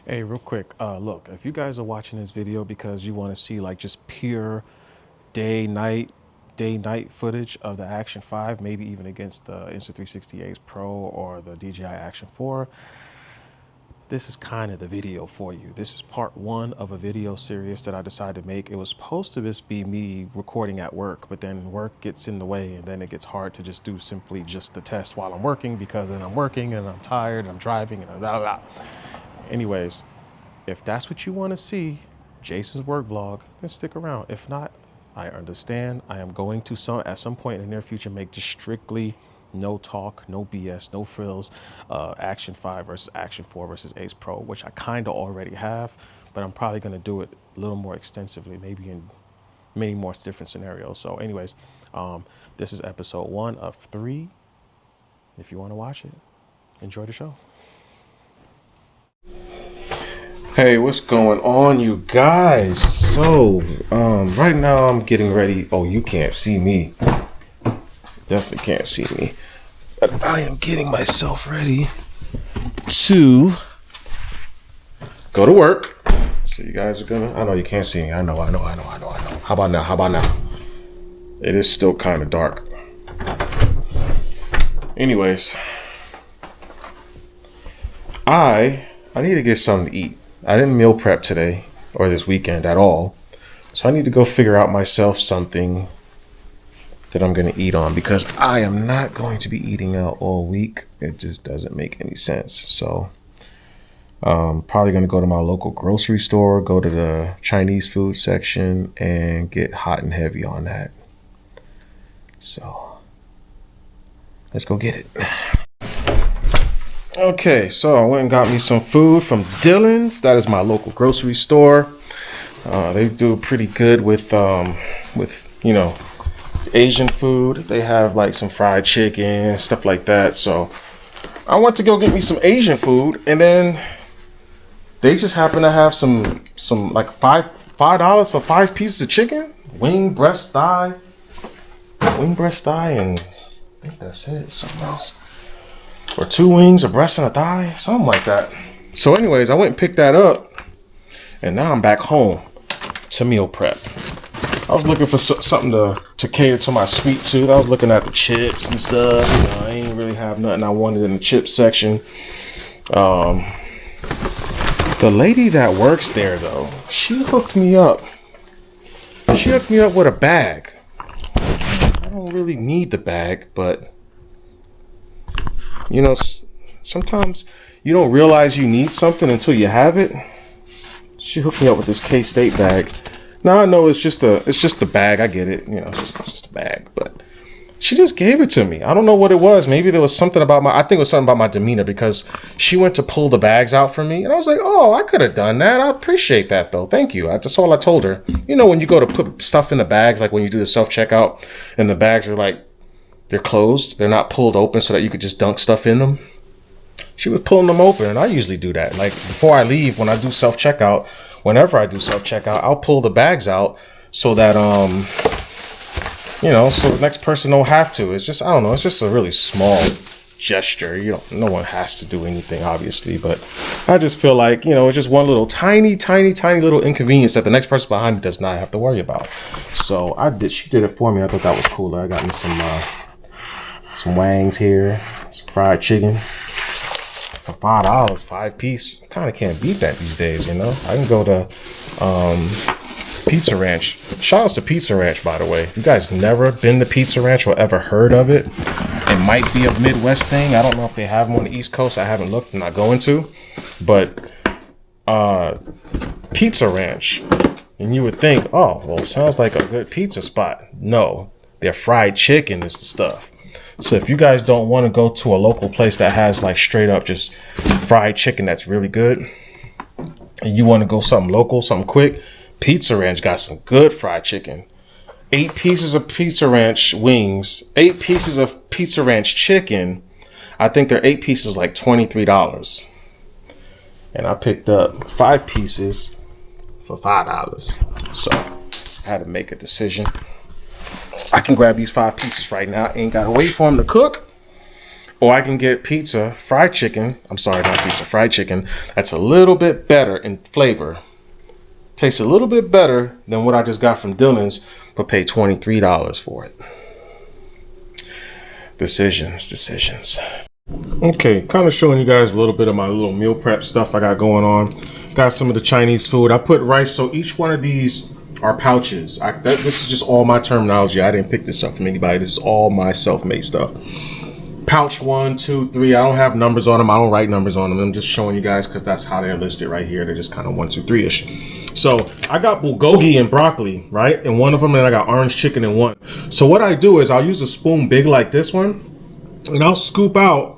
Hey, real quick, look, if you guys are watching this video because you want to see like just pure day night footage of the Action 5, maybe even against the Insta360 AcePro or the DJI Action 4, this is kind of the video for you. This is part one of a video series that I decided to make. It was supposed to just be me recording at work, but then work gets in the way and then it gets hard to just do simply just the test while I'm working, because then I'm working and I'm tired and I'm driving and blah, blah, blah. Anyways, if that's what you want to see, Jason's work vlog, then stick around. If not, I understand. I am going to at some point in the near future make just strictly no talk, no BS, no frills, Action 5 versus Action 4 versus AcePro, which I kind of already have, but I'm probably going to do it a little more extensively, maybe in many more different scenarios. So anyways, this is episode 1 of 3. If you want to watch it, enjoy the show. Hey, what's going on, you guys? So right now I'm getting ready. Oh, you can't see me, definitely can't see me, but I am getting myself ready to go to work. So you guys are gonna, I know you can't see me, I know. How about now? It is still kind of dark. Anyways, I need to get something to eat. I didn't meal prep today or this weekend at all. So I need to go figure out myself something that I'm going to eat on, because I am not going to be eating out all week. It just doesn't make any sense. So probably going to go to my local grocery store, go to the Chinese food section and get hot and heavy on that. So let's go get it. Okay, so I went and got me some food from Dylan's. That is my local grocery store. They do pretty good with you know, Asian food. They have like some fried chicken, stuff like that. So I went to go get me some Asian food, and then they just happen to have some like $5 for 5 pieces of chicken, wing, breast, thigh, and I think that's it. Something else. Or 2 wings, a breast, and a thigh, something like that. So anyways, I went and picked that up, and now I'm back home to meal prep. I was looking for something to cater to my sweet tooth. I was looking at the chips and stuff. You know, I ain't really have nothing I wanted in the chips section. The lady that works there, though, she hooked me up. She hooked me up with a bag. I don't really need the bag, but you know, sometimes you don't realize you need something until you have it. She hooked me up with this K-State bag. Now I know it's just a bag. I get it. You know, it's just a bag. But she just gave it to me. I don't know what it was. Maybe there was something about I think it was something about my demeanor, because she went to pull the bags out for me. And I was like, oh, I could have done that. I appreciate that, though. Thank you. That's all I told her. You know, when you go to put stuff in the bags, like when you do the self-checkout and the bags are like, they're closed. They're not pulled open so that you could just dunk stuff in them. She was pulling them open, and I usually do that. Like before I leave, when I do self-checkout, whenever I do self-checkout, I'll pull the bags out so that, you know, so the next person don't have to. It's just, I don't know, it's just a really small gesture. No one has to do anything, obviously, but I just feel like, you know, it's just one little tiny little inconvenience that the next person behind me does not have to worry about. So she did it for me. I thought that was cool. I got me some wangs here, some fried chicken for $5, 5 piece. Kind of can't beat that these days, you know. I can go to Pizza Ranch. Shout outs to Pizza Ranch, by the way. If you guys never been to Pizza Ranch or ever heard of it, it might be a Midwest thing. I don't know if they have them on the East Coast. I haven't looked. I'm not going to. But Pizza Ranch, and you would think, oh, well, it sounds like a good pizza spot. No, their fried chicken is the stuff. So if you guys don't want to go to a local place that has like straight up just fried chicken that's really good, and you want to go something local, something quick, Pizza Ranch got some good fried chicken. 8 pieces of Pizza Ranch wings, 8 pieces of Pizza Ranch chicken. I think they're 8 pieces like $23. And I picked up 5 pieces for $5. So I had to make a decision. I can grab these 5 pieces right now. Ain't gotta wait for them to cook. Or I can get pizza, fried chicken. I'm sorry, not pizza, fried chicken. That's a little bit better in flavor. Tastes a little bit better than what I just got from Dillon's, but pay $23 for it. Decisions. Okay, kind of showing you guys a little bit of my little meal prep stuff I got going on. Got some of the Chinese food. I put rice, so each one of these are pouches. This is just all my terminology. I didn't pick this up from anybody. This is all my self-made stuff. Pouch 1, 2, 3. I don't have numbers on them. I don't write numbers on them. I'm just showing you guys because that's how they're listed right here. They're just kind of 1, 2, 3-ish. So I got bulgogi and broccoli, right? In one of them, and I got orange chicken in one. So what I do is I'll use a spoon big like this one, and I'll scoop out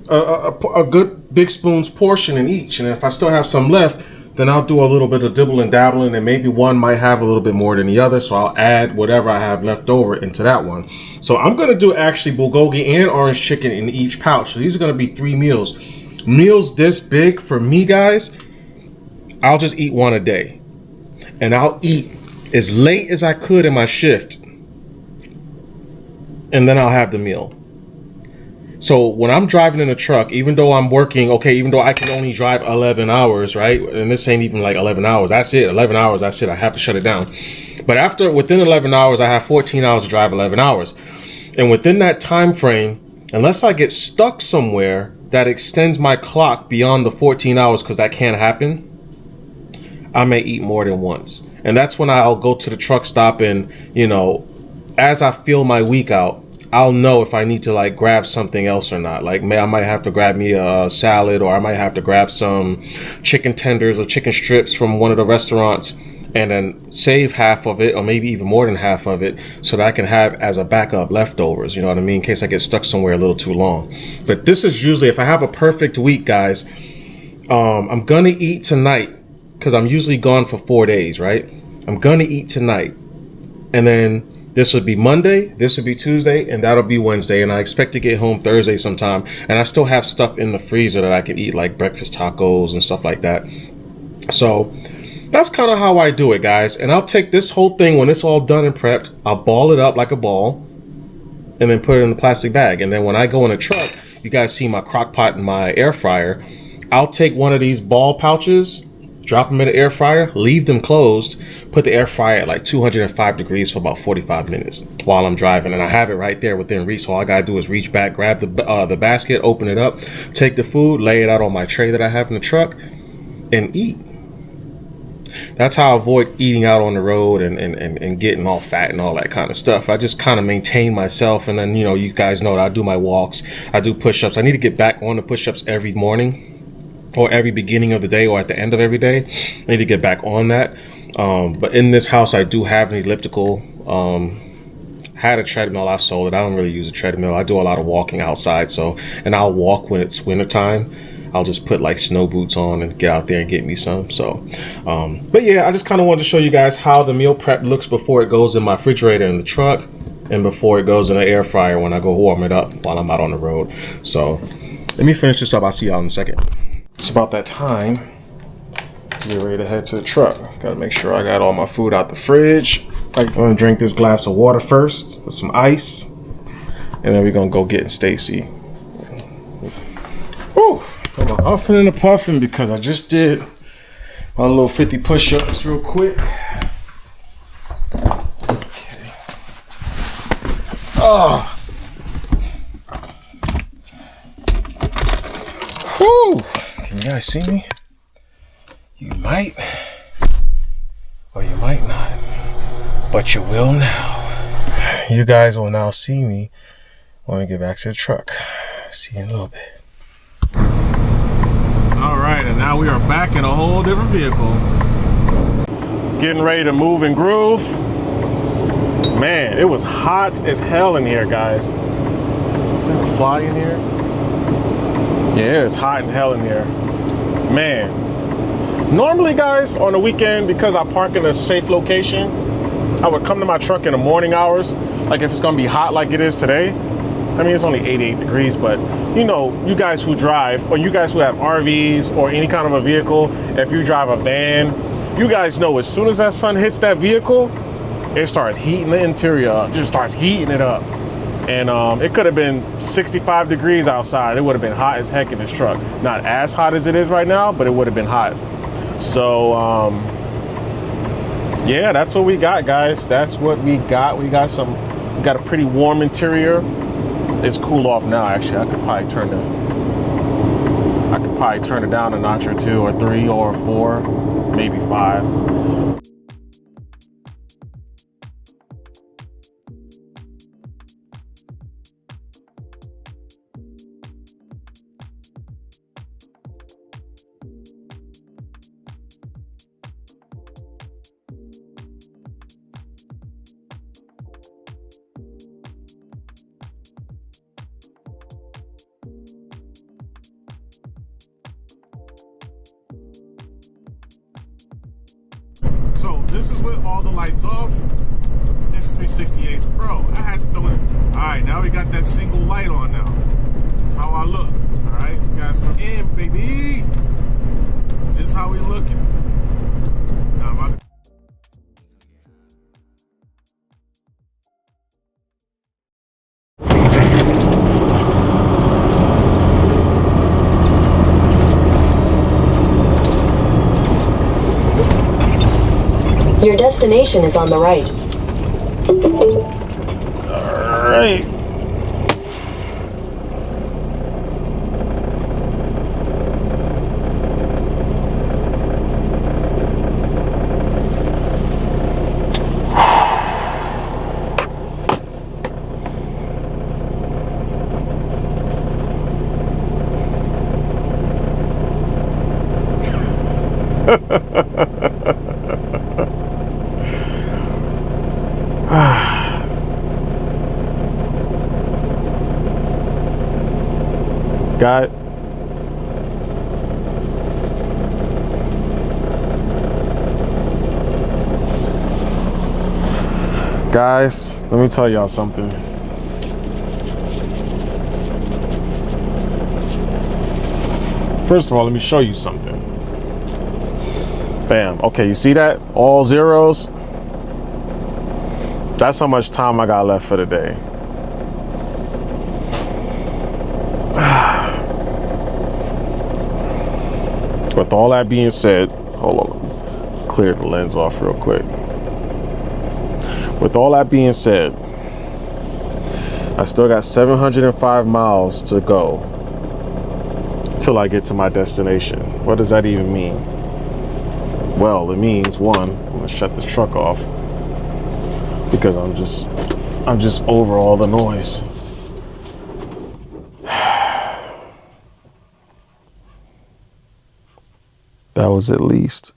a good big spoon's portion in each. And if I still have some left, then I'll do a little bit of dibble and dabbling, and maybe one might have a little bit more than the other. So I'll add whatever I have left over into that one. So I'm going to do actually bulgogi and orange chicken in each pouch. So these are going to be 3 meals. Meals this big for me, guys, I'll just eat one a day. And I'll eat as late as I could in my shift. And then I'll have the meal. So when I'm driving in a truck, even though I'm working, okay, even though I can only drive 11 hours, right? And this ain't even like 11 hours. That's it. 11 hours. That's it. I have to shut it down. But within 11 hours, I have 14 hours to drive 11 hours. And within that time frame, unless I get stuck somewhere that extends my clock beyond the 14 hours, because that can't happen, I may eat more than once. And that's when I'll go to the truck stop and, you know, as I feel my week out, I'll know if I need to like grab something else or not. Like I might have to grab me a salad, or I might have to grab some chicken tenders or chicken strips from one of the restaurants and then save half of it, or maybe even more than half of it, so that I can have as a backup leftovers, you know what I mean, in case I get stuck somewhere a little too long. But this is usually, if I have a perfect week, guys, I'm gonna eat tonight because I'm usually gone for 4 days, right? I'm gonna eat tonight, and then this would be Monday, this would be Tuesday, and that'll be Wednesday. And I expect to get home Thursday sometime. And I still have stuff in the freezer that I can eat, like breakfast tacos and stuff like that. So that's kind of how I do it, guys. And I'll take this whole thing, when it's all done and prepped, I'll ball it up like a ball and then put it in a plastic bag. And then when I go in a truck, you guys see my crock pot and my air fryer. I'll take one of these ball pouches, drop them in the air fryer, leave them closed, put the air fryer at like 205 degrees for about 45 minutes while I'm driving, and I have it right there within reach. So all I gotta do is reach back, grab the basket, open it up, take the food, lay it out on my tray that I have in the truck, and eat. That's how I avoid eating out on the road and getting all fat and all that kind of stuff. I just kind of maintain myself, and then, you know, you guys know that I do my walks, I do push-ups. I need to get back on the push-ups every morning, or every beginning of the day, or at the end of every day. I need to get back on that. But in this house, I do have an elliptical. Had a treadmill, I sold it. I don't really use a treadmill. I do a lot of walking outside, and I'll walk when it's winter time. I'll just put like snow boots on and get out there and get me some. So, but yeah, I just kind of wanted to show you guys how the meal prep looks before it goes in my refrigerator in the truck, and before it goes in the air fryer when I go warm it up while I'm out on the road. So let me finish this up. I'll see y'all in a second. It's about that time to get ready to head to the truck. Gotta make sure I got all my food out the fridge. I'm gonna drink this glass of water first with some ice, and then we're gonna go get Stacy. Whew, I'm huffing and a puffing because I just did my little 50 push-ups real quick. Okay. Oh. Whew. Can you guys see me? You might, or you might not, but you will now. You guys will now see me when I get back to the truck. See you in a little bit. All right, and now we are back in a whole different vehicle. Getting ready to move and groove. Man, it was hot as hell in here, guys. Is there a fly in here? Yeah, it's hot and hell in here. Man, normally, guys, on the weekend, because I park in a safe location, I would come to my truck in the morning hours, like if it's gonna be hot like it is today. I mean, it's only 88 degrees, but you know, you guys who drive, or you guys who have RVs or any kind of a vehicle, if you drive a van, you guys know as soon as that sun hits that vehicle, it starts heating the interior up, just starts heating it up. And it could have been 65 degrees outside. It would have been hot as heck in this truck. Not as hot as it is right now, but it would have been hot. So yeah, that's what we got, guys. That's what we got. We got a pretty warm interior. It's cooled off now. Actually, I could probably turn it down a notch or two or three or four, maybe five. So this is with all the lights off. Insta360 AcePro. I had to throw it. All right, now we got that single light on now. That's how I look. All right, you guys, we're in, baby. This is how we looking. Now I'm about to Your destination is on the right. All right. Got it. Guys, let me tell y'all something. First of all, let me show you something. Bam. Okay, you see that? All zeros. That's how much time I got left for the day. With all that being said, hold on, clear the lens off real quick. With all that being said, I still got 705 miles to go till I get to my destination. What does that even mean? Well, it means one, I'm gonna shut this truck off because I'm just over all the noise. That was at least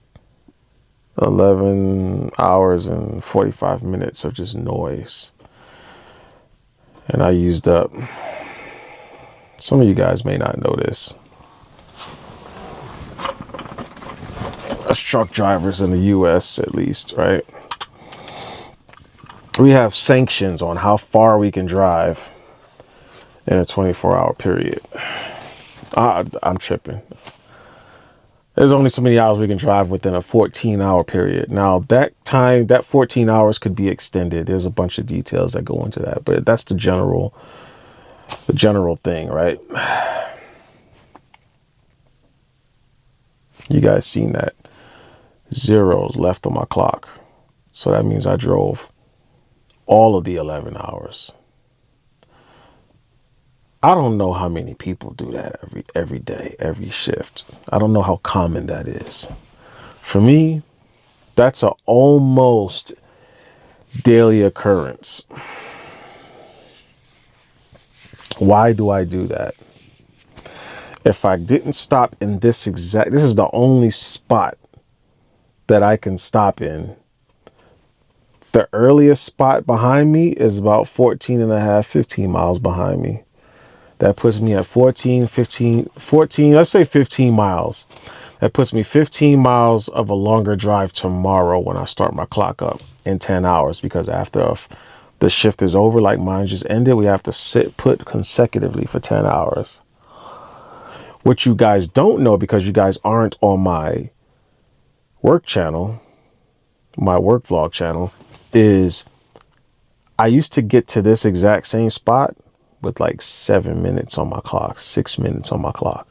11 hours and 45 minutes of just noise. And I used up, some of you guys may not know this. As truck drivers in the US at least, right? We have sanctions on how far we can drive in a 24-hour period. I'm tripping. There's only so many hours we can drive within a 14-hour period. Now that 14 hours could be extended. There's a bunch of details that go into that, but that's the general thing, right? You guys seen that? Zeros left on my clock. So that means I drove all of the 11 hours. I don't know how many people do that every day, every shift. I don't know how common that is. For me, that's an almost daily occurrence. Why do I do that? If I didn't stop in this is the only spot that I can stop in. The earliest spot behind me is about 14 and a half, 15 miles behind me. That puts me at 14, let's say 15 miles. That puts me 15 miles of a longer drive tomorrow when I start my clock up in 10 hours. Because after the shift is over, like mine just ended, we have to put consecutively for 10 hours. What you guys don't know, because you guys aren't on my work channel, my work vlog channel, is I used to get to this exact same spot with like 7 minutes on my clock, 6 minutes on my clock.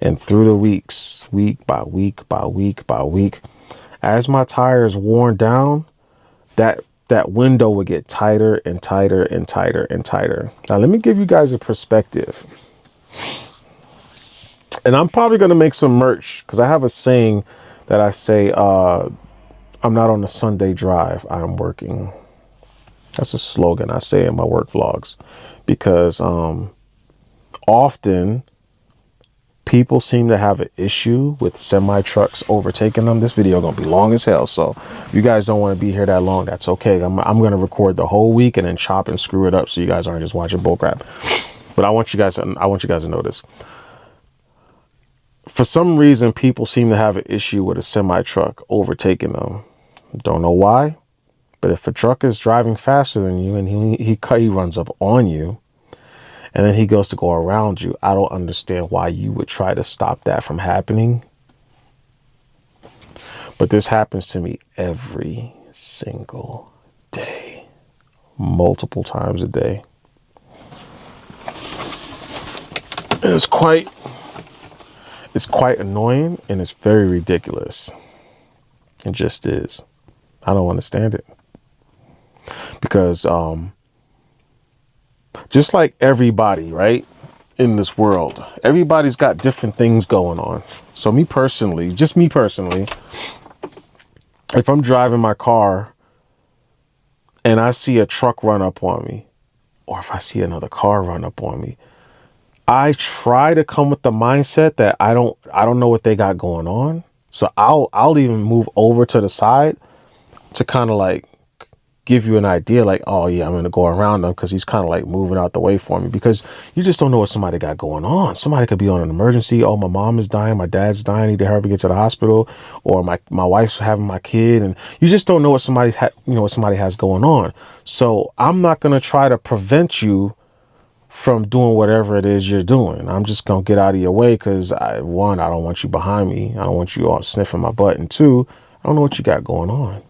And through the weeks, week by week by week by week, as my tires worn down, that window would get tighter and tighter and tighter and tighter. Now, let me give you guys a perspective. And I'm probably going to make some merch because I have a saying that I say, I'm not on a Sunday drive, I'm working. That's a slogan I say in my work vlogs because often people seem to have an issue with semi trucks overtaking them. This video gonna be long as hell, so if you guys don't want to be here that long, that's okay. I'm gonna record the whole week and then chop and screw it up so you guys aren't just watching bullcrap. But I want you guys to know this. For some reason, people seem to have an issue with a semi truck overtaking them. Don't know why, but if a truck is driving faster than you and he runs up on you, and then he goes to go around you, I don't understand why you would try to stop that from happening. But this happens to me every single day, multiple times a day. And it's quite annoying and it's very ridiculous. It just is. I don't understand it. Because just like everybody, right, in this world, everybody's got different things going on. So me personally, if I'm driving my car and I see a truck run up on me, or if I see another car run up on me, I try to come with the mindset that I don't know what they got going on. So I'll even move over to the side to kind of like give you an idea, like, oh yeah, I'm gonna go around him because he's kind of like moving out the way for me, because you just don't know what somebody got going on. Somebody could be on an emergency. Oh, my mom is dying, my dad's dying, I need to hurry up and get to the hospital, or my wife's having my kid, and you just don't know what somebody has going on. So I'm not gonna try to prevent you from doing whatever it is you're doing. I'm just gonna get out of your way because one, I don't want you behind me. I don't want you all sniffing my butt, and two, I don't know what you got going on.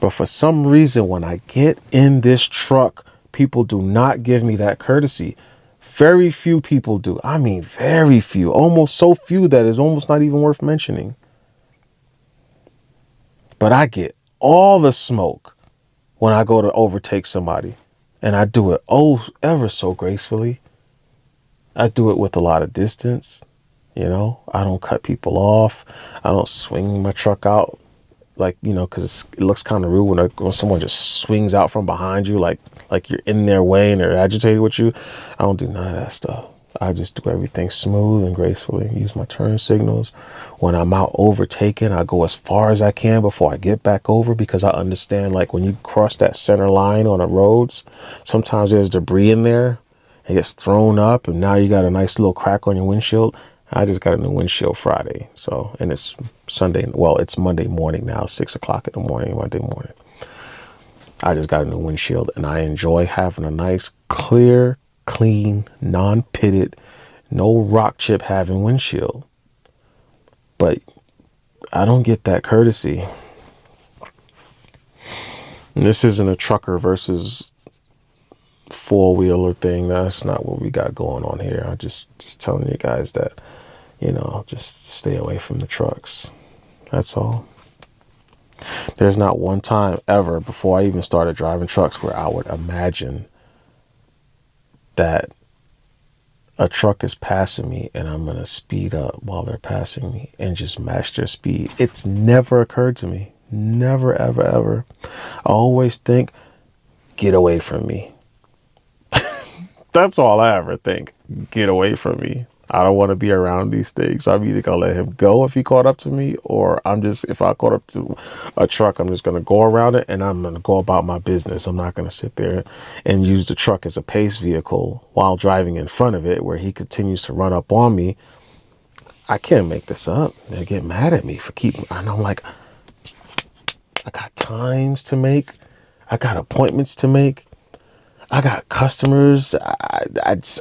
But for some reason, when I get in this truck, people do not give me that courtesy. Very few people do. I mean, very few. Almost so few that it's almost not even worth mentioning. But I get all the smoke when I go to overtake somebody. And I do it ever so gracefully. I do it with a lot of distance. You know, I don't cut people off. I don't swing my truck out. Like, you know, because it looks kind of rude when someone just swings out from behind you, like you're in their way and they're agitated with you. I don't do none of that stuff. I just do everything smooth and gracefully. Use my turn signals. When I'm out overtaking, I go as far as I can before I get back over, because I understand, like, when you cross that center line on the roads, sometimes there's debris in there. It gets thrown up, and now you got a nice little crack on your windshield. I just got a new windshield Friday. So, and it's Sunday. Well, it's Monday morning now, 6 o'clock in the morning, Monday morning. I just got a new windshield, and I enjoy having a nice, clear, clean, non-pitted, no rock chip having windshield. But I don't get that courtesy. And this isn't a trucker versus four-wheeler thing. That's not what we got going on here. I'm just telling you guys that, you know, just stay away from the trucks. That's all. There's not one time ever before I even started driving trucks where I would imagine that a truck is passing me and I'm going to speed up while they're passing me and just match their speed. It's never occurred to me. Never, ever, ever. I always think, get away from me. That's all I ever think. Get away from me. I don't want to be around these things. So I'm either going to let him go if he caught up to me, or if I caught up to a truck, I'm just going to go around it and I'm going to go about my business. I'm not going to sit there and use the truck as a pace vehicle while driving in front of it, where he continues to run up on me. I can't make this up. They get mad at me for keeping, and I'm like, I got times to make. I got appointments to make. I got customers.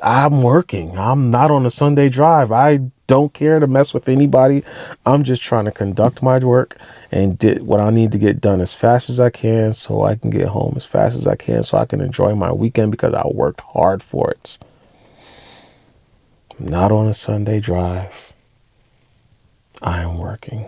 I'm working. I'm not on a Sunday drive. I don't care to mess with anybody. I'm just trying to conduct my work and did what I need to get done as fast as I can so I can get home as fast as I can so I can enjoy my weekend because I worked hard for it. I'm not on a Sunday drive. I am working.